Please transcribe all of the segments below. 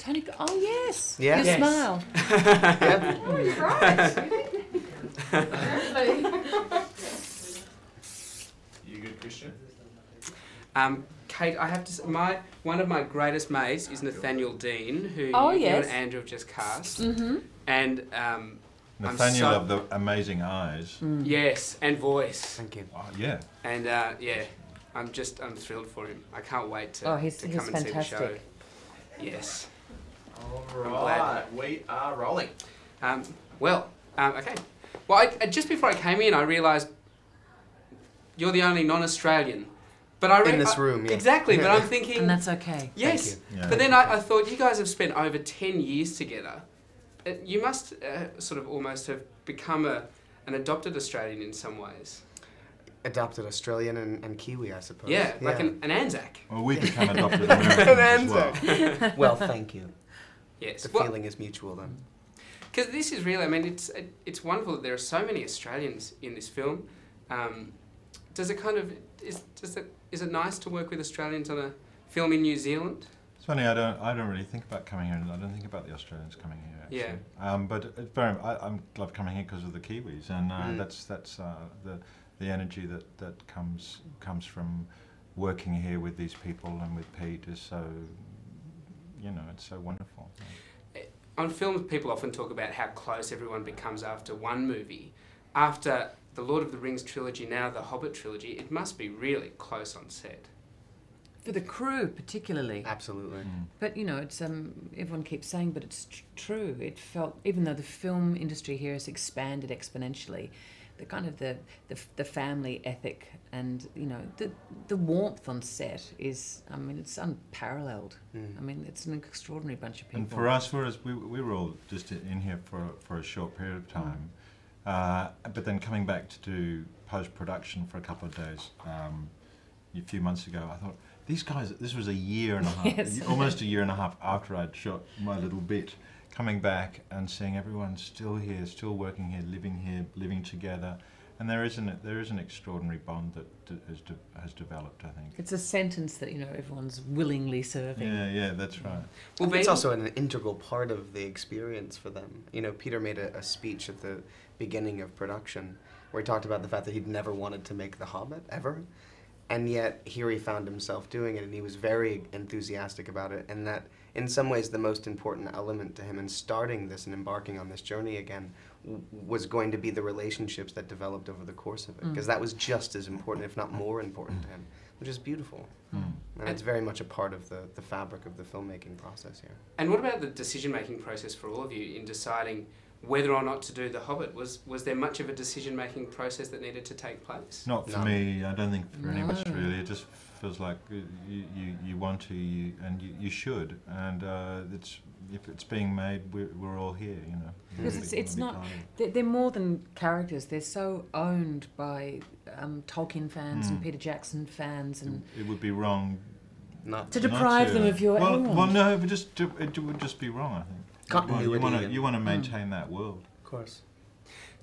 Tony, oh yes. Yeah. Your Yes. smile. Yeah. You good, Christian? Cate, I have to say, one of my greatest mates is Nathaniel Dean, who you yes. and Andrew have just cast. Mm-hmm. And Nathaniel of the amazing eyes. yes, and voice. Thank you. Oh, yeah. And I'm thrilled for him. I can't wait to, He's to come and see the show. fantastic. Yes. All glad. right, we are rolling. Okay. Well, just before I came in, I realised you're the only non-Australian. But In this room, yeah. Exactly, but I'm thinking... And that's okay. Yes, Thank you. Yeah. but then I thought you guys have spent over 10 years together. You must sort of almost have become an adopted Australian in some ways. Adopted Australian and Kiwi, I suppose. Yeah, like an Anzac. Well, we become adopted Americans as well. Well, thank you. Yes. The feeling is mutual then. Because this is really, I mean, it's wonderful that there are so many Australians in this film. Does it kind of, is it nice to work with Australians on a film in New Zealand? It's funny, I don't really think about coming here, and I don't think about the Australians coming here, actually. Yeah. But it's very, I love coming here because of the Kiwis, and that's the energy that comes from working here with these people and with Pete is so, it's so wonderful. On films, people often talk about how close everyone becomes after one movie. After the Lord of the Rings trilogy, now the Hobbit trilogy, it must be really close on set. For the crew, particularly. Absolutely. But it's everyone keeps saying, but it's true. It felt, even though the film industry here has expanded exponentially, the kind of the family ethic and the warmth on set is, I mean, it's unparalleled. I mean, it's an extraordinary bunch of people. And for us, we were all just in here for a short period of time, but then coming back to do post-production for a couple of days a few months ago, I thought, these guys, this was a year and a half, Yes. almost a year and a half after I'd shot my little bit, coming back and seeing everyone still here, still working here, living together. And there is an extraordinary bond that has developed, I think. It's a sentence that everyone's willingly serving. Yeah, that's right. Well, it's also an integral part of the experience for them. Peter made a speech at the beginning of production where he talked about the fact that he'd never wanted to make The Hobbit, ever. And yet, here he found himself doing it, and he was very enthusiastic about it. And that, in some ways, the most important element to him in starting this and embarking on this journey again was going to be the relationships that developed over the course of it. Because that was just as important, if not more important to him, which is beautiful. And it's very much a part of the fabric of the filmmaking process here. And what about the decision-making process for all of you in deciding whether or not to do The Hobbit? Was there much of a decision-making process that needed to take place? Not for me. I don't think for any of us really. It just feels like you want to, and you should. And if it's being made, we're all here, Because it's not, they're more than characters. They're so owned by Tolkien fans and Peter Jackson fans, and it would be wrong to deprive them of your element. Well, no, it would just be wrong, I think. Continuity. You want to maintain that world. Of course.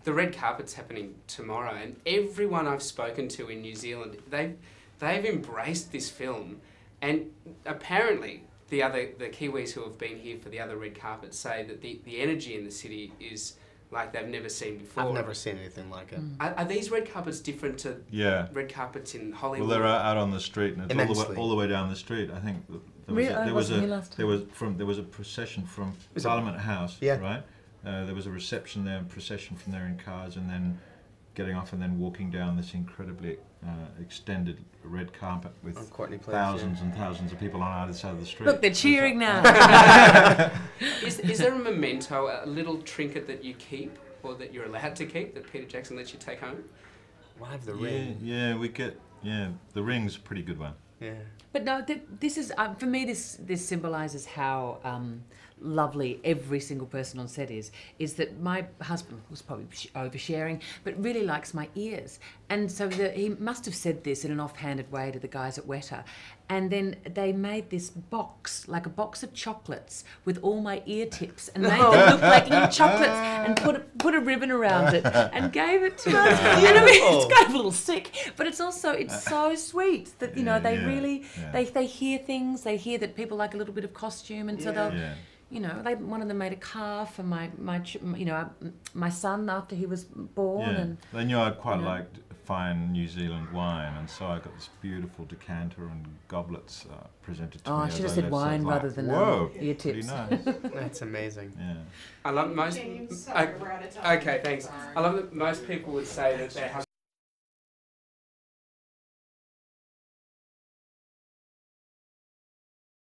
The red carpet's happening tomorrow, and everyone I've spoken to in New Zealand, they've embraced this film, and apparently the Kiwis who have been here for the other red carpet say that the energy in the city is like they've never seen before. I've never seen anything like it. Are these red carpets different to red carpets in Hollywood? Well, they're out on the street, and it's all the way down the street. I think there was a procession from Parliament House, right? There was a reception there, and procession from there in cars, and then getting off and then walking down this incredibly extended red carpet with thousands and thousands of people on either side of the street. Look, they're cheering now. Is there a memento, a little trinket that you keep, or that you're allowed to keep, that Peter Jackson lets you take home? Well, I have the ring. Yeah, we get, the ring's a pretty good one. Yeah. But no, this is, for me, this symbolises how lovely every single person on set is that my husband was probably oversharing, but really likes my ears. And so he must have said this in an offhanded way to the guys at Weta. And then they made this box, like a box of chocolates, with all my ear tips, and made them look like little chocolates, and put a ribbon around it, and gave it to us. And I mean, it's kind of a little sick, but it's also, it's so sweet that, you know, they really, they hear things, they hear that people like a little bit of costume, and so they'll, you know, one of them made a car for my son after he was born. Yeah. And they knew I quite liked fine New Zealand wine, and so I got this beautiful decanter and goblets presented to me. Oh, I should have said wine rather than ear tips. Nice. That's amazing. Yeah. I love most. James, sorry, we're out of time. Okay, thanks. I love that most people would say that their husband